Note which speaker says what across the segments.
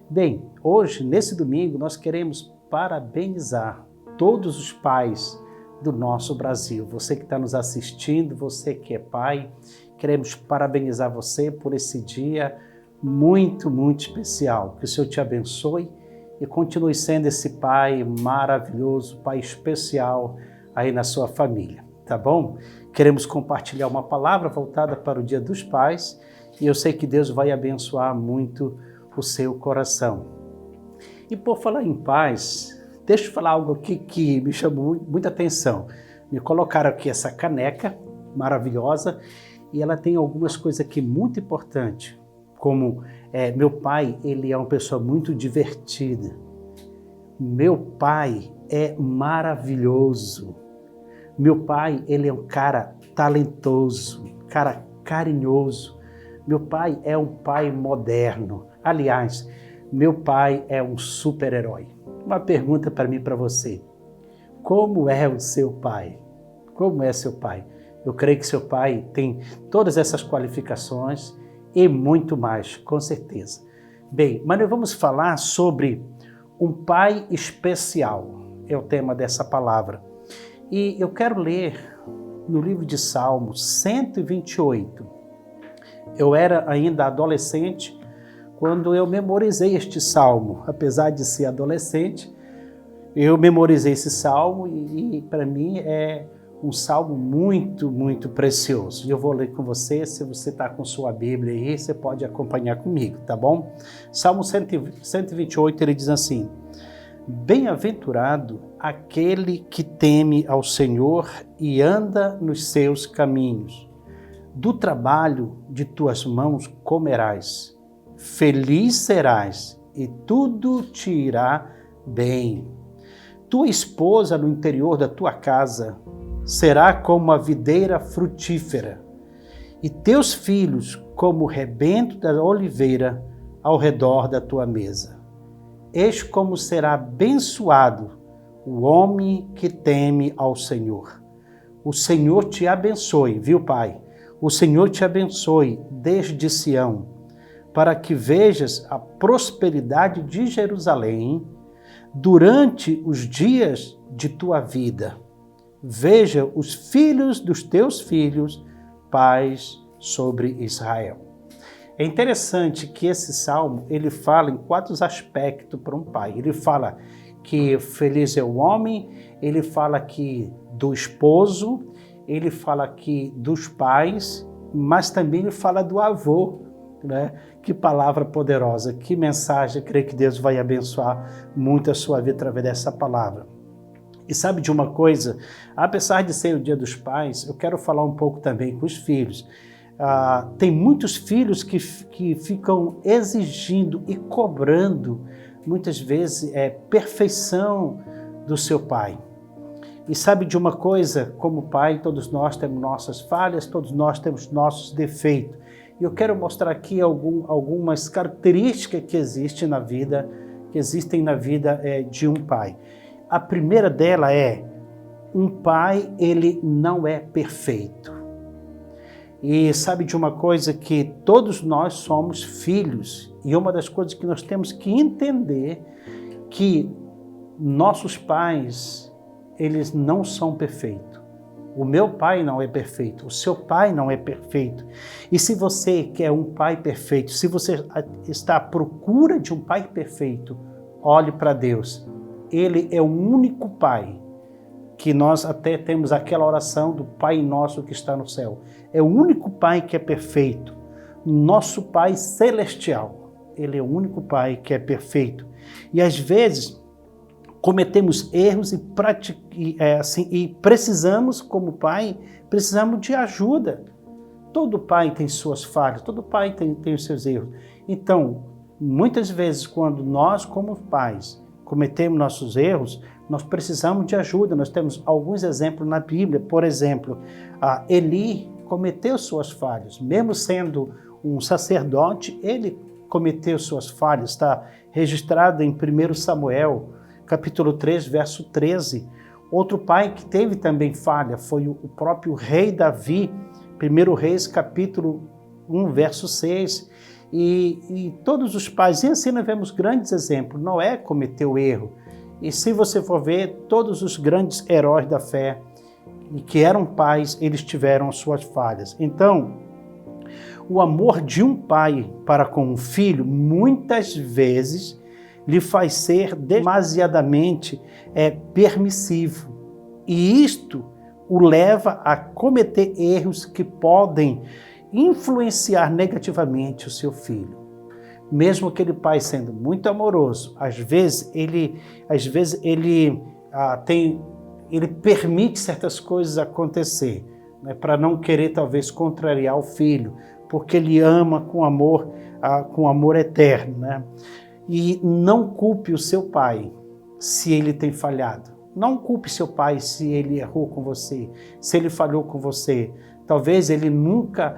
Speaker 1: Bem, hoje, nesse domingo, nós queremos parabenizar todos os pais do nosso Brasil. Você que está nos assistindo, você que é pai, queremos parabenizar você por esse dia muito, muito especial. Que o Senhor te abençoe e continue sendo esse pai maravilhoso, pai especial aí na sua família, tá bom? Queremos compartilhar uma palavra voltada para o Dia dos Pais e eu sei que Deus vai abençoar muito o seu coração. E por falar em paz, deixa eu falar algo aqui que me chamou muita atenção. Me colocaram aqui essa caneca maravilhosa e ela tem algumas coisas aqui muito importantes, como meu pai, ele é uma pessoa muito divertida. Meu pai é maravilhoso. Meu pai, ele é um cara talentoso, cara carinhoso. Meu pai é um pai moderno. Aliás, meu pai é um super-herói. Uma pergunta para mim e para você. Como é o seu pai? Como é seu pai? Eu creio que seu pai tem todas essas qualificações e muito mais, com certeza. Bem, mas nós vamos falar sobre um pai especial. É o tema dessa palavra. E eu quero ler no livro de Salmos 128. Eu era ainda adolescente quando eu memorizei este salmo. Apesar de ser adolescente, eu memorizei esse salmo e para mim é um salmo muito, muito precioso. E eu vou ler com você, se você está com sua Bíblia aí, você pode acompanhar comigo, tá bom? Salmo 128, ele diz assim: Bem-aventurado aquele que teme ao Senhor e anda nos seus caminhos. Do trabalho de tuas mãos comerás. Feliz serás e tudo te irá bem. Tua esposa no interior da tua casa será como a videira frutífera, e teus filhos como o rebento da oliveira ao redor da tua mesa. Eis como será abençoado o homem que teme ao Senhor. O Senhor te abençoe, viu, Pai? O Senhor te abençoe desde Sião, para que vejas a prosperidade de Jerusalém durante os dias de tua vida. Veja os filhos dos teus filhos, paz sobre Israel. É interessante que esse salmo, ele fala em 4 aspectos para um pai. Ele fala que feliz é o homem, ele fala aqui do esposo, ele fala aqui dos pais, mas também ele fala do avô, né? Que palavra poderosa, que mensagem. Eu creio que Deus vai abençoar muito a sua vida através dessa palavra. E sabe de uma coisa? Apesar de ser o Dia dos Pais, eu quero falar um pouco também com os filhos. Tem muitos filhos que ficam exigindo e cobrando, muitas vezes, perfeição do seu pai. E sabe de uma coisa? Como pai, todos nós temos nossas falhas, todos nós temos nossos defeitos. E eu quero mostrar aqui algumas características que existem na vida de um pai. A primeira dela é: um pai, ele não é perfeito. E sabe de uma coisa? Que todos nós somos filhos. E uma das coisas que nós temos que entender que nossos pais, eles não são perfeitos. O meu pai não é perfeito, o seu pai não é perfeito. E se você quer um pai perfeito, se você está à procura de um pai perfeito, olhe para Deus. Ele é o único pai, que nós até temos aquela oração do Pai Nosso que está no céu. É o único pai que é perfeito, nosso Pai Celestial. Ele é o único pai que é perfeito. E às vezes cometemos erros e precisamos, como pai, precisamos de ajuda. Todo pai tem suas falhas, todo pai tem os seus erros. Então, muitas vezes, quando nós, como pais, cometemos nossos erros, nós precisamos de ajuda. Nós temos alguns exemplos na Bíblia. Por exemplo, Eli cometeu suas falhas. Mesmo sendo um sacerdote, ele cometeu suas falhas. Está registrado em 1 Samuel, capítulo 3, verso 13. Outro pai que teve também falha foi o próprio rei Davi, 1 Reis, capítulo 1, verso 6. E todos os pais, e assim nós vemos grandes exemplos. Noé cometeu erro. E se você for ver, todos os grandes heróis da fé, e que eram pais, eles tiveram as suas falhas. Então, o amor de um pai para com um filho, muitas vezes, lhe faz ser demasiadamente permissivo. E isto o leva a cometer erros que podem influenciar negativamente o seu filho. Mesmo aquele pai sendo muito amoroso, às vezes ele permite certas coisas acontecer, né, para não querer talvez contrariar o filho, porque ele ama com amor eterno, né? E não culpe o seu pai se ele tem falhado. Não culpe seu pai se ele errou com você, se ele falhou com você. Talvez ele nunca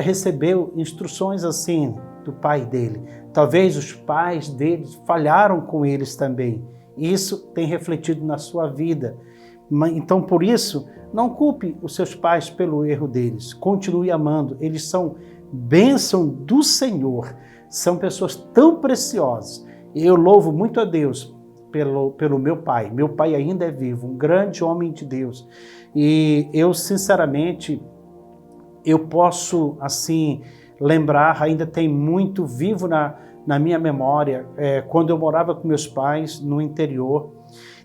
Speaker 1: recebeu instruções assim do pai dele. Talvez os pais dele falharam com eles também. Isso tem refletido na sua vida. Então, por isso, não culpe os seus pais pelo erro deles. Continue amando. Eles são bênção do Senhor. São pessoas tão preciosas. Eu louvo muito a Deus pelo meu pai. Meu pai ainda é vivo, um grande homem de Deus. E eu, sinceramente, eu posso, assim, lembrar, ainda tem muito vivo na minha memória, quando eu morava com meus pais no interior.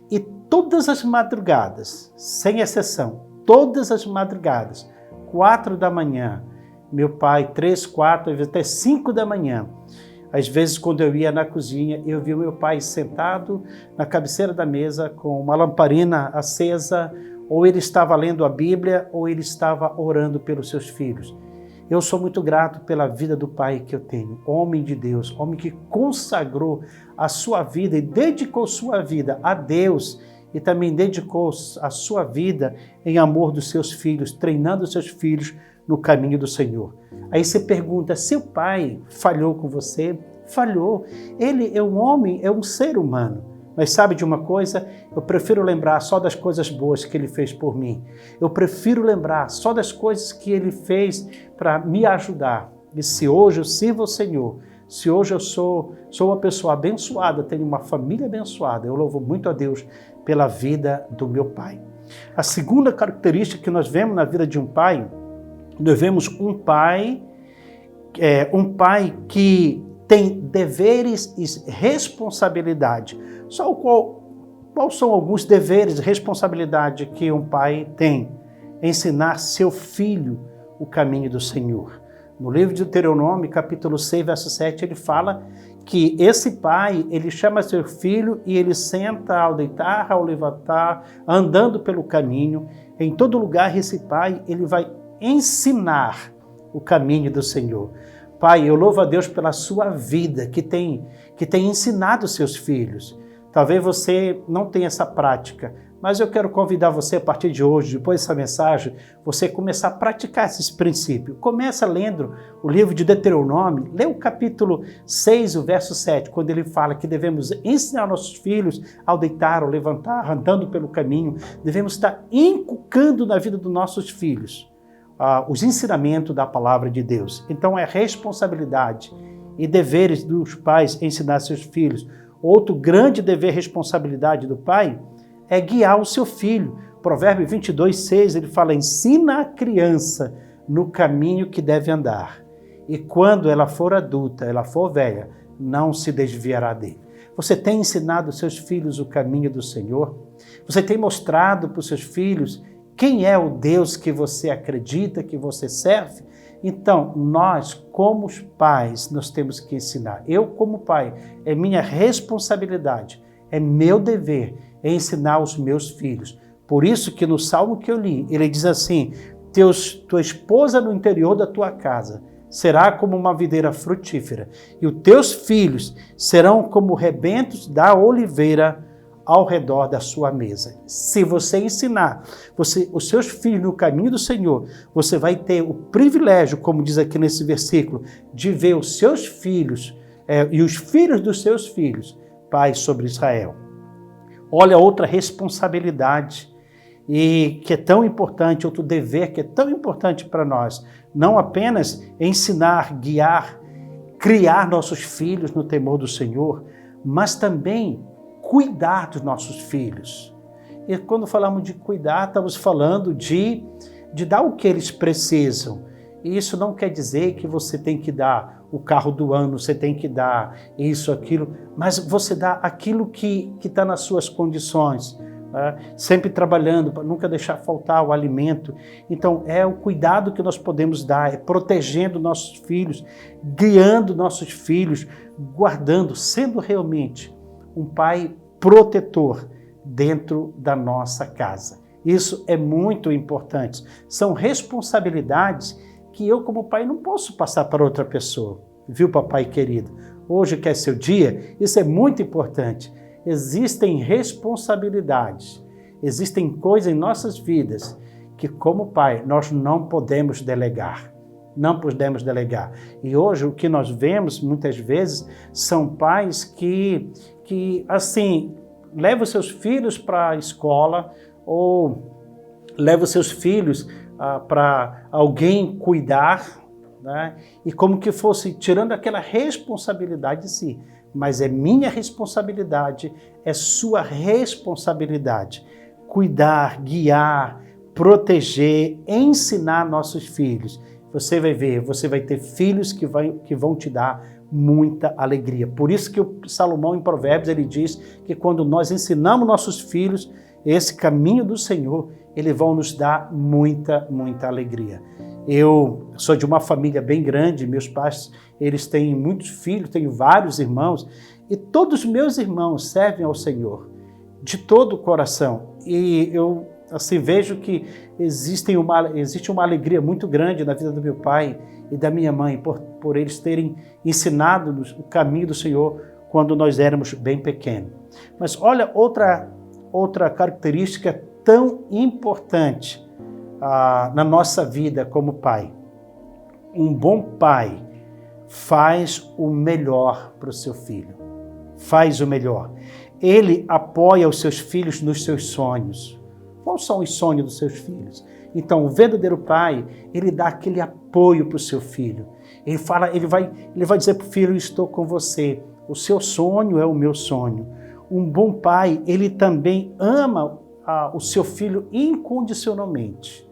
Speaker 1: E todas as madrugadas, sem exceção, todas as madrugadas, 4 da manhã, meu pai, 3, 4, até 5 da manhã, às vezes, quando eu ia na cozinha, eu via o meu pai sentado na cabeceira da mesa com uma lamparina acesa, ou ele estava lendo a Bíblia, ou ele estava orando pelos seus filhos. Eu sou muito grato pela vida do pai que eu tenho, homem de Deus, homem que consagrou a sua vida e dedicou sua vida a Deus e também dedicou a sua vida em amor dos seus filhos, treinando os seus filhos no caminho do Senhor. Aí você pergunta, seu pai falhou com você? Falhou. Ele é um homem, é um ser humano. Mas sabe de uma coisa? Eu prefiro lembrar só das coisas boas que ele fez por mim. Eu prefiro lembrar só das coisas que ele fez para me ajudar. E se hoje eu sirvo ao Senhor, se hoje eu sou uma pessoa abençoada, tenho uma família abençoada, eu louvo muito a Deus pela vida do meu pai. A segunda característica que nós vemos na vida de um pai, nós vemos um pai que tem deveres e responsabilidade. Só quais são alguns deveres e responsabilidade que um pai tem? Ensinar seu filho o caminho do Senhor. No livro de Deuteronômio, capítulo 6, verso 7, ele fala que esse pai, ele chama seu filho e ele senta ao deitar, ao levantar, andando pelo caminho. Em todo lugar, esse pai, ele vai ensinar o caminho do Senhor. Pai, eu louvo a Deus pela sua vida, que tem ensinado seus filhos. Talvez você não tenha essa prática, mas eu quero convidar você a partir de hoje, depois dessa mensagem, você começar a praticar esses princípios. Começa lendo o livro de Deuteronômio, lê o capítulo 6, o verso 7, quando ele fala que devemos ensinar nossos filhos ao deitar, ao levantar, andando pelo caminho. Devemos estar inculcando na vida dos nossos filhos os ensinamentos da palavra de Deus. Então é responsabilidade e deveres dos pais ensinar seus filhos. Outro grande dever e responsabilidade do pai é guiar o seu filho. Provérbio 22, 6, ele fala, ensina a criança no caminho que deve andar. E quando ela for adulta, ela for velha, não se desviará dele. Você tem ensinado aos seus filhos o caminho do Senhor? Você tem mostrado para os seus filhos quem é o Deus que você acredita, que você serve? Então, nós, como os pais, nós temos que ensinar. Eu, como pai, é minha responsabilidade, é meu dever ensinar os meus filhos. Por isso que no salmo que eu li, ele diz assim, tua esposa no interior da tua casa será como uma videira frutífera, e os teus filhos serão como rebentos da oliveira ao redor da sua mesa. Se você ensinar os seus filhos no caminho do Senhor, você vai ter o privilégio, como diz aqui nesse versículo, de ver os seus filhos e os filhos dos seus filhos, pais sobre Israel. Olha outra responsabilidade e que é tão importante, outro dever que é tão importante para nós, não apenas ensinar, guiar, criar nossos filhos no temor do Senhor, mas também cuidar dos nossos filhos. E quando falamos de cuidar, estamos falando de dar o que eles precisam. E isso não quer dizer que você tem que dar o carro do ano, você tem que dar isso, aquilo, mas você dá aquilo que está nas suas condições, né? Sempre trabalhando para nunca deixar faltar o alimento. Então é o cuidado que nós podemos dar, é protegendo nossos filhos, guiando nossos filhos, guardando, sendo realmente um pai protetor dentro da nossa casa. Isso é muito importante. São responsabilidades que eu, como pai, não posso passar para outra pessoa. Viu, papai querido? Hoje que é seu dia, isso é muito importante. Existem responsabilidades, existem coisas em nossas vidas que, como pai, nós não podemos delegar. Não podemos delegar. E hoje o que nós vemos, muitas vezes, são pais que assim, levam seus filhos para a escola ou levam seus filhos para alguém cuidar, né? E como que fosse tirando aquela responsabilidade de si. Mas é minha responsabilidade, é sua responsabilidade. Cuidar, guiar, proteger, ensinar nossos filhos. Você vai ver, você vai ter filhos que vão te dar muita alegria. Por isso que o Salomão, em Provérbios, ele diz que quando nós ensinamos nossos filhos esse caminho do Senhor, eles vão nos dar muita, muita alegria. Eu sou de uma família bem grande, meus pais, eles têm muitos filhos, tenho vários irmãos, e todos os meus irmãos servem ao Senhor, de todo o coração. E eu assim, vejo que existe uma alegria muito grande na vida do meu pai e da minha mãe, por eles terem ensinado o caminho do Senhor quando nós éramos bem pequenos. Mas olha outra característica tão importante na nossa vida como pai. Um bom pai faz o melhor para o seu filho. Faz o melhor. Ele apoia os seus filhos nos seus sonhos. Quais são os sonhos dos seus filhos? Então, o verdadeiro pai, ele dá aquele apoio para o seu filho. Ele vai dizer para o filho, estou com você. O seu sonho é o meu sonho. Um bom pai, ele também ama o seu filho incondicionalmente.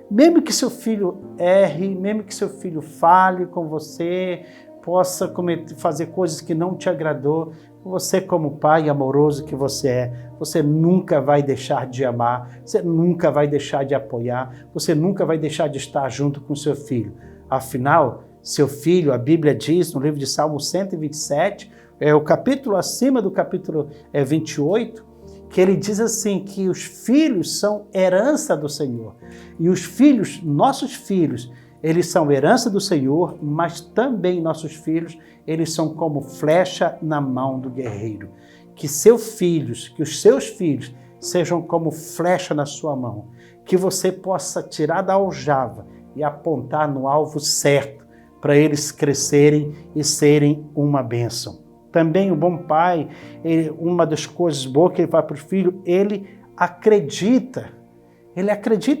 Speaker 1: Mesmo que seu filho erre, mesmo que seu filho fale com você, possa fazer coisas que não te agradou, você como pai amoroso que você é, você nunca vai deixar de amar, você nunca vai deixar de apoiar, você nunca vai deixar de estar junto com seu filho. Afinal, seu filho, a Bíblia diz no livro de Salmo 127, é o capítulo acima do capítulo 28, que ele diz assim, que os filhos são herança do Senhor. E os filhos, nossos filhos, eles são herança do Senhor, mas também nossos filhos, eles são como flecha na mão do guerreiro. Que os seus filhos sejam como flecha na sua mão. Que você possa tirar da aljava e apontar no alvo certo para eles crescerem e serem uma bênção. Também o bom pai, uma das coisas boas que ele faz para o filho, ele acredita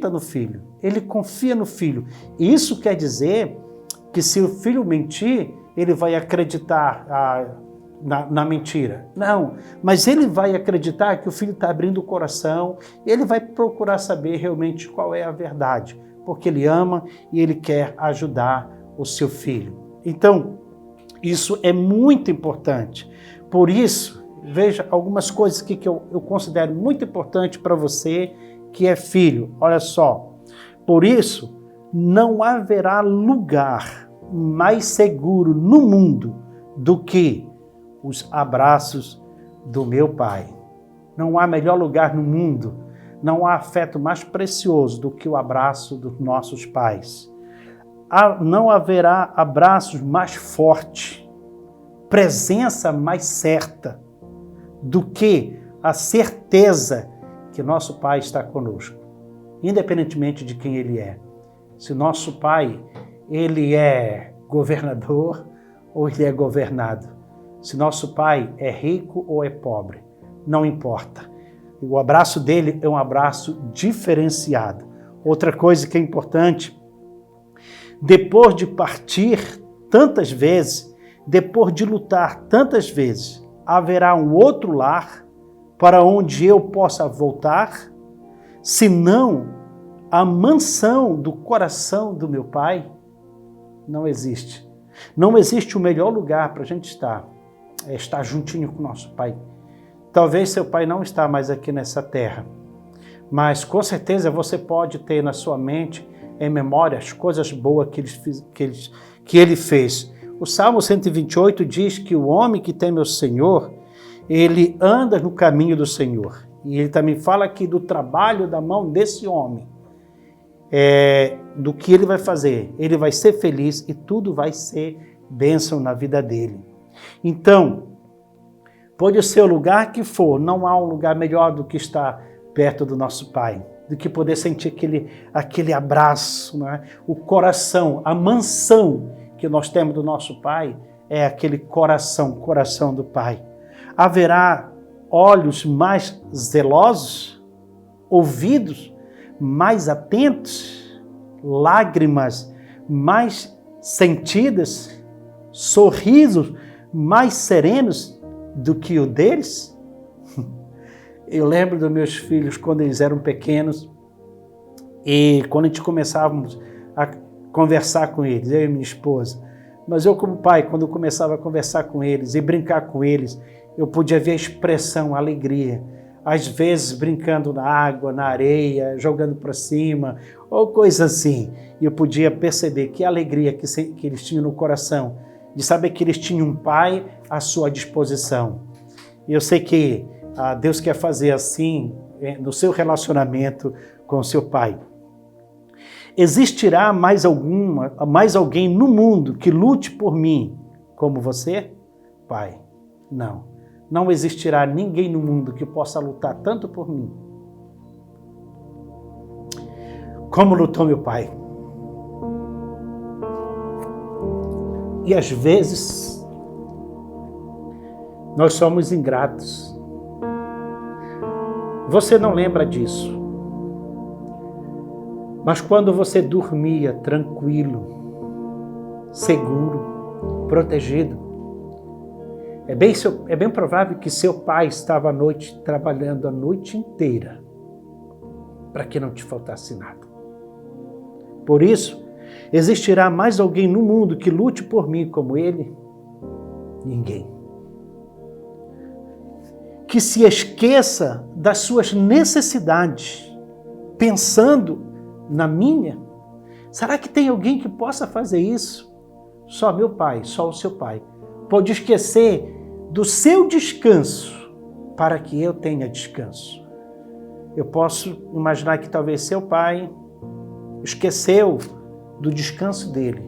Speaker 1: no filho, ele confia no filho. E isso quer dizer que se o filho mentir, ele vai acreditar na mentira. Não, mas ele vai acreditar que o filho está abrindo o coração, ele vai procurar saber realmente qual é a verdade, porque ele ama e ele quer ajudar o seu filho. Então, isso é muito importante. Por isso, veja algumas coisas que eu considero muito importante para você que é filho. Olha só. Por isso, não haverá lugar mais seguro no mundo do que os abraços do meu pai. Não há melhor lugar no mundo, não há afeto mais precioso do que o abraço dos nossos pais. Não haverá abraços mais fortes, presença mais certa do que a certeza que nosso pai está conosco, independentemente de quem ele é. Se nosso pai, ele é governador ou ele é governado. Se nosso pai é rico ou é pobre, não importa. O abraço dele é um abraço diferenciado. Outra coisa que é importante, depois de partir tantas vezes, depois de lutar tantas vezes, haverá um outro lar para onde eu possa voltar, senão a mansão do coração do meu Pai? Não existe. Não existe o melhor lugar para a gente estar. É estar juntinho com o nosso Pai. Talvez seu Pai não está mais aqui nessa terra, mas com certeza você pode ter na sua mente, em memória, as coisas boas que ele fez. O Salmo 128 diz que o homem que teme o Senhor, ele anda no caminho do Senhor. E ele também fala aqui do trabalho da mão desse homem, do que ele vai fazer. Ele vai ser feliz e tudo vai ser bênção na vida dele. Então, pode ser o lugar que for, não há um lugar melhor do que estar perto do nosso Pai, do que poder sentir aquele abraço, né? O coração, a mansão que nós temos do nosso Pai é aquele coração do Pai. Haverá olhos mais zelosos, ouvidos mais atentos, lágrimas mais sentidas, sorrisos mais serenos do que o deles? Eu lembro dos meus filhos quando eles eram pequenos e quando a gente começávamos a conversar com eles, eu e minha esposa. Mas eu como pai, quando eu começava a conversar com eles e brincar com eles, eu podia ver a expressão, a alegria. Às vezes brincando na água, na areia, jogando para cima, ou coisa assim. E eu podia perceber que a alegria que eles tinham no coração, de saber que eles tinham um pai à sua disposição. E eu sei que Deus quer fazer assim no seu relacionamento com o seu pai. Existirá mais alguém no mundo que lute por mim como você? Pai, não. Não existirá ninguém no mundo que possa lutar tanto por mim como lutou meu pai. E às vezes nós somos ingratos. Você não lembra disso. Mas quando você dormia tranquilo, seguro, protegido, é bem provável que seu pai estava à noite trabalhando a noite inteira para que não te faltasse nada. Por isso, existirá mais alguém no mundo que lute por mim como ele? Ninguém. Que se esqueça das suas necessidades, pensando na minha? Será que tem alguém que possa fazer isso? Só meu pai, só o seu pai. Pode esquecer do seu descanso para que eu tenha descanso. Eu posso imaginar que talvez seu pai esqueceu do descanso dele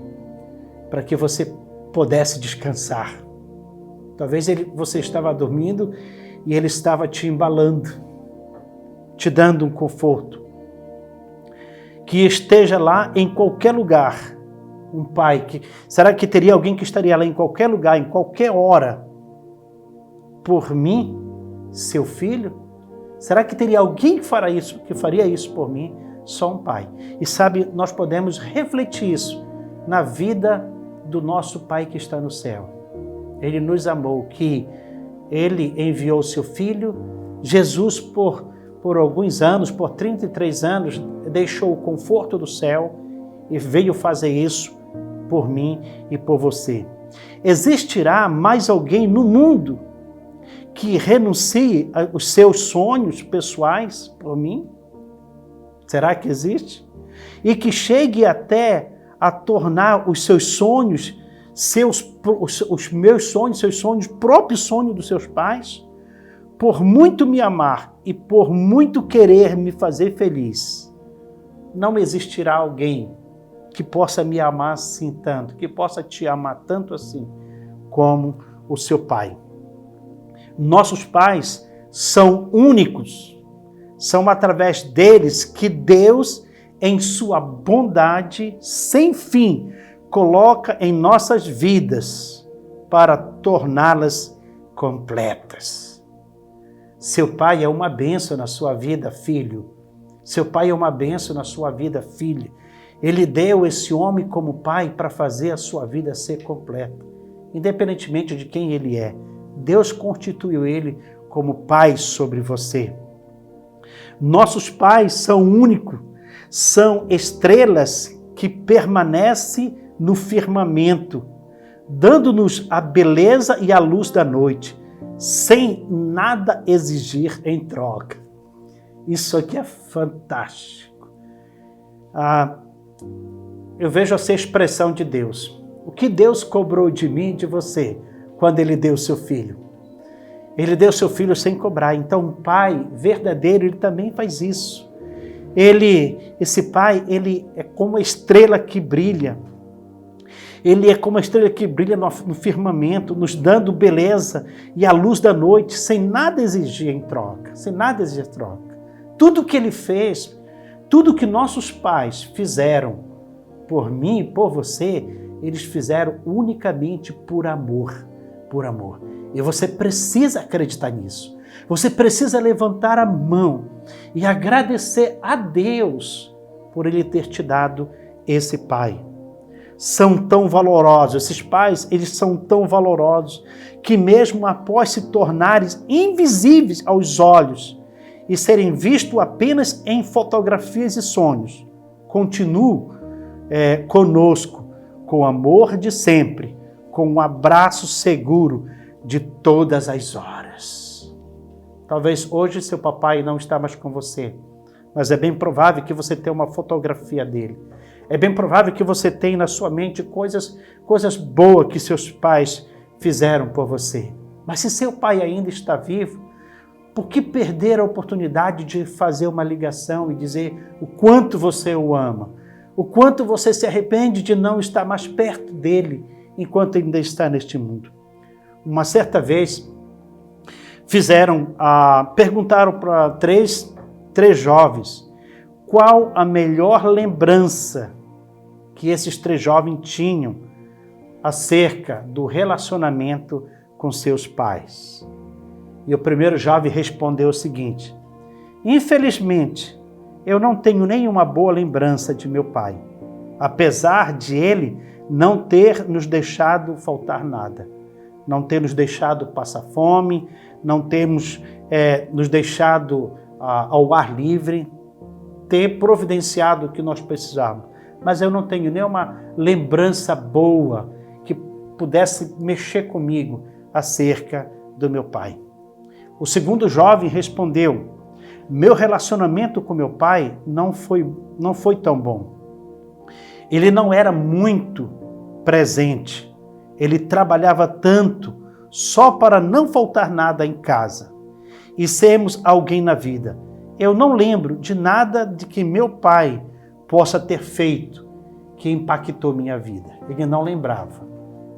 Speaker 1: para que você pudesse descansar. Talvez você estava dormindo e ele estava te embalando, te dando um conforto. Que esteja lá em qualquer lugar. Um pai será que teria alguém que estaria lá em qualquer lugar, em qualquer hora, por mim, seu filho? Será que teria alguém que faria isso por mim? Só um pai. E sabe, nós podemos refletir isso na vida do nosso Pai que está no céu. Ele nos amou, que Ele enviou seu Filho, Jesus, por alguns anos, por 33 anos, deixou o conforto do céu e veio fazer isso por mim e por você. Existirá mais alguém no mundo que renuncie aos seus sonhos pessoais por mim? Será que existe? E que chegue até a tornar os seus sonhos, os meus sonhos, seus sonhos, próprios sonhos dos seus pais? Por muito me amar e por muito querer me fazer feliz, não existirá alguém que possa me amar assim tanto, que possa te amar tanto assim, como o seu pai. Nossos pais são únicos, são através deles que Deus, em sua bondade sem fim, coloca em nossas vidas para torná-las completas. Seu pai é uma bênção na sua vida, filho. Seu pai é uma bênção na sua vida, filha. Ele deu esse homem como pai para fazer a sua vida ser completa. independentemente de quem ele é. Deus constituiu ele como pai sobre você. Nossos pais são únicos, são estrelas que permanecem no firmamento, dando-nos a beleza e a luz da noite, sem nada exigir em troca. Isso aqui é fantástico. Eu vejo essa expressão de Deus. O que Deus cobrou de mim e de você quando Ele deu o seu filho? Ele deu o seu filho sem cobrar. Então, um pai verdadeiro, ele também faz isso. Esse pai, ele é como a estrela que brilha. Ele é como a estrela que brilha no firmamento, nos dando beleza e a luz da noite, sem nada exigir em troca. Sem nada exigir em troca. Tudo que ele fez, tudo que nossos pais fizeram por mim e por você, eles fizeram unicamente por amor. Por amor. E você precisa acreditar nisso. Você precisa levantar a mão e agradecer a Deus por Ele ter te dado esse pai. São tão valorosos, esses pais, eles são tão valorosos que mesmo após se tornarem invisíveis aos olhos e serem vistos apenas em fotografias e sonhos, continuam conosco com o amor de sempre, com um abraço seguro de todas as horas. Talvez hoje seu papai não está mais com você, mas é bem provável que você tenha uma fotografia dele. É bem provável que você tenha na sua mente coisas boas que seus pais fizeram por você. Mas se seu pai ainda está vivo, por que perder a oportunidade de fazer uma ligação e dizer o quanto você o ama? O quanto você se arrepende de não estar mais perto dele enquanto ainda está neste mundo? Uma certa vez, perguntaram para três jovens qual a melhor lembrança que esses 3 jovens tinham acerca do relacionamento com seus pais. E o primeiro jovem respondeu o seguinte: infelizmente, eu não tenho nenhuma boa lembrança de meu pai, apesar de ele não ter nos deixado faltar nada, não ter nos deixado passar fome, não termos nos deixado ao ar livre, ter providenciado o que nós precisávamos. Mas eu não tenho nenhuma lembrança boa que pudesse mexer comigo acerca do meu pai. O segundo jovem respondeu: meu relacionamento com meu pai não foi tão bom. Ele não era muito presente. Ele trabalhava tanto só para não faltar nada em casa e sermos alguém na vida. Eu não lembro de nada de que meu pai possa ter feito que impactou minha vida. Ele não lembrava.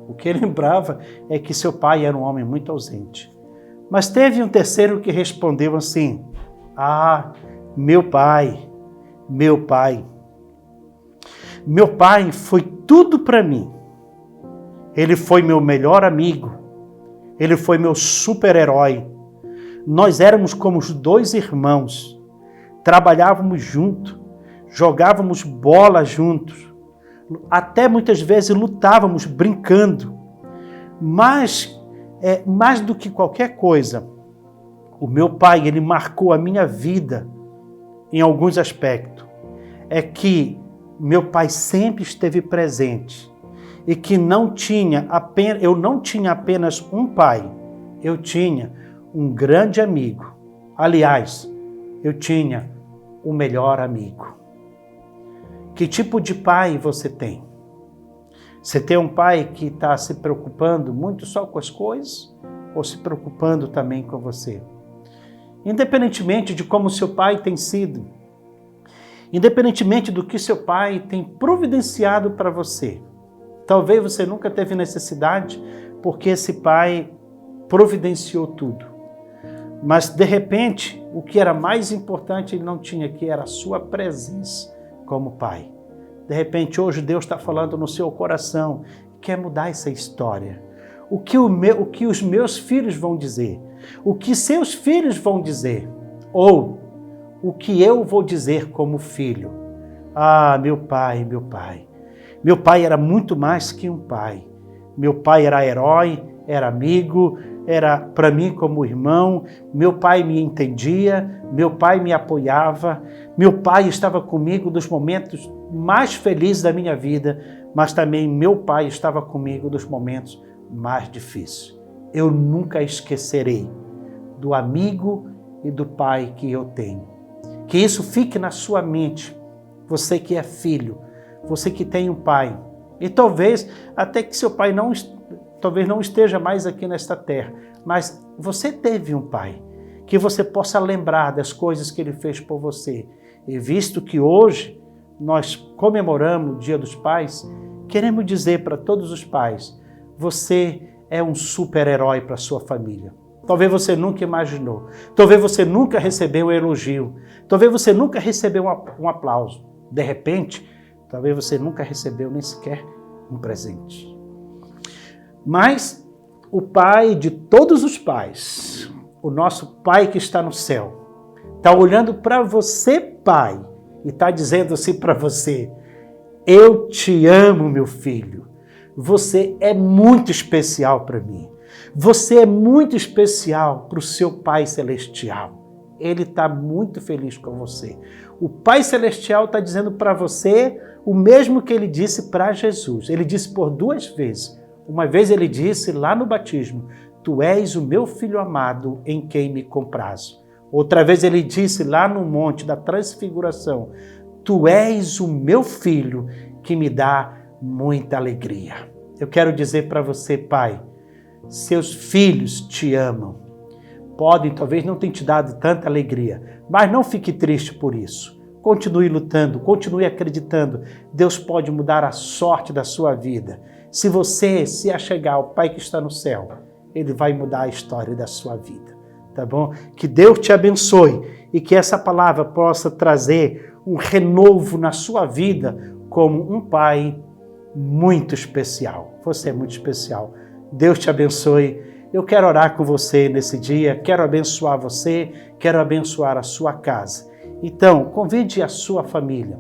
Speaker 1: O que ele lembrava é que seu pai era um homem muito ausente. Mas teve um terceiro que respondeu assim: meu pai foi tudo para mim. Ele foi meu melhor amigo. Ele foi meu super-herói. Nós éramos como os 2 irmãos. Trabalhávamos juntos, jogávamos bola juntos, até muitas vezes lutávamos brincando. Mas, mais do que qualquer coisa, o meu pai, ele marcou a minha vida em alguns aspectos. É que meu pai sempre esteve presente e que eu não tinha apenas um pai, eu tinha um grande amigo. Aliás, eu tinha o melhor amigo. Que tipo de pai você tem? Você tem um pai que está se preocupando muito só com as coisas ou se preocupando também com você? Independentemente de como seu pai tem sido, independentemente do que seu pai tem providenciado para você, talvez você nunca teve necessidade porque esse pai providenciou tudo. Mas, de repente, o que era mais importante ele não tinha, que era a sua presença como pai. De repente, hoje Deus está falando no seu coração, quer mudar essa história. O que os meus filhos vão dizer? O que seus filhos vão dizer? Ou o que eu vou dizer como filho? Meu pai. Meu pai era muito mais que um pai. Meu pai era herói, era amigo, era para mim como irmão. Meu pai me entendia, meu pai me apoiava, meu pai estava comigo nos momentos mais felizes da minha vida, mas também meu pai estava comigo nos momentos mais difíceis. Eu nunca esquecerei do amigo e do pai que eu tenho. Que isso fique na sua mente, você que é filho, você que tem um pai. E talvez até que seu pai não esteja mais aqui nesta terra, mas você teve um pai, que você possa lembrar das coisas que ele fez por você. E visto que hoje nós comemoramos o Dia dos Pais, queremos dizer para todos os pais, você é um super-herói para a sua família. Talvez você nunca imaginou, talvez você nunca recebeu um elogio, talvez você nunca recebeu um aplauso. De repente, talvez você nunca recebeu nem sequer um presente. Mas o Pai de todos os pais, o nosso Pai que está no céu, está olhando para você, pai, e está dizendo assim para você, eu te amo, meu filho, você é muito especial para mim, você é muito especial para o seu Pai Celestial. Ele está muito feliz com você. O Pai Celestial está dizendo para você o mesmo que ele disse para Jesus. Ele disse por 2 vezes. Uma vez ele disse lá no batismo, tu és o meu filho amado em quem me comprazo. Outra vez ele disse lá no monte da transfiguração, tu és o meu filho que me dá muita alegria. Eu quero dizer para você, pai, seus filhos te amam. Podem, talvez não tenham te dado tanta alegria, mas não fique triste por isso. Continue lutando, continue acreditando. Deus pode mudar a sorte da sua vida. Se você se achegar ao Pai que está no céu, Ele vai mudar a história da sua vida, tá bom? Que Deus te abençoe e que essa palavra possa trazer um renovo na sua vida como um Pai muito especial. Você é muito especial. Deus te abençoe. Eu quero orar com você nesse dia, quero abençoar você, quero abençoar a sua casa. Então, convide a sua família.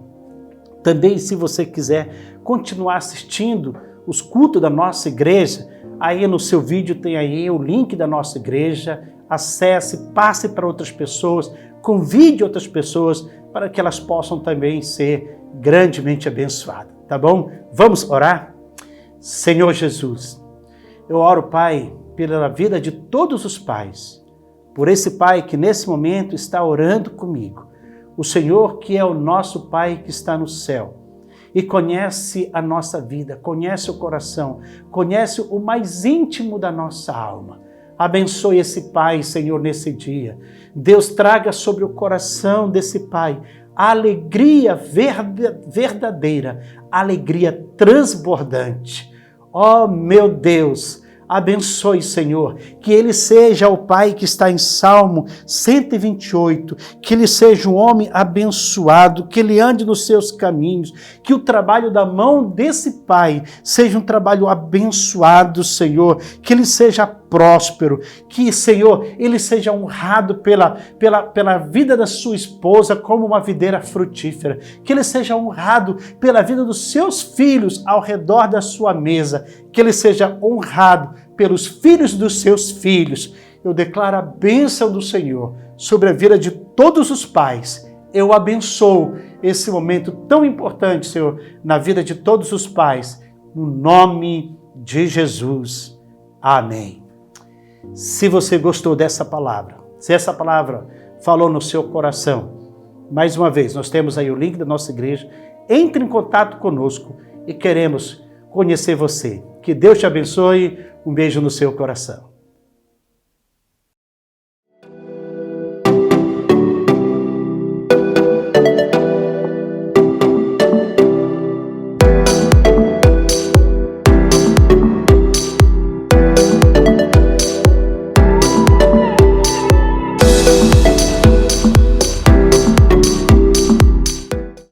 Speaker 1: Também, se você quiser continuar assistindo os cultos da nossa igreja, aí no seu vídeo tem aí o link da nossa igreja, acesse, passe para outras pessoas, convide outras pessoas para que elas possam também ser grandemente abençoadas, tá bom? Vamos orar? Senhor Jesus, eu oro, Pai, pela vida de todos os pais, por esse pai que nesse momento está orando comigo, o Senhor que é o nosso Pai que está no céu e conhece a nossa vida, conhece o coração, conhece o mais íntimo da nossa alma. Abençoe esse pai, Senhor, nesse dia. Deus traga sobre o coração desse pai a alegria verdadeira, a alegria transbordante. Ó, meu Deus, abençoe, Senhor, que ele seja o pai que está em Salmo 128, que ele seja um homem abençoado, que ele ande nos seus caminhos, que o trabalho da mão desse pai seja um trabalho abençoado, Senhor, que ele seja próspero, que, Senhor, ele seja honrado pela vida da sua esposa como uma videira frutífera, que ele seja honrado pela vida dos seus filhos ao redor da sua mesa, que ele seja honrado pelos filhos dos seus filhos. Eu declaro a bênção do Senhor sobre a vida de todos os pais. Eu abençoo esse momento tão importante, Senhor, na vida de todos os pais, no nome de Jesus. Amém. Se você gostou dessa palavra, se essa palavra falou no seu coração, mais uma vez, nós temos aí o link da nossa igreja, entre em contato conosco e queremos conhecer você. Que Deus te abençoe, um beijo no seu coração.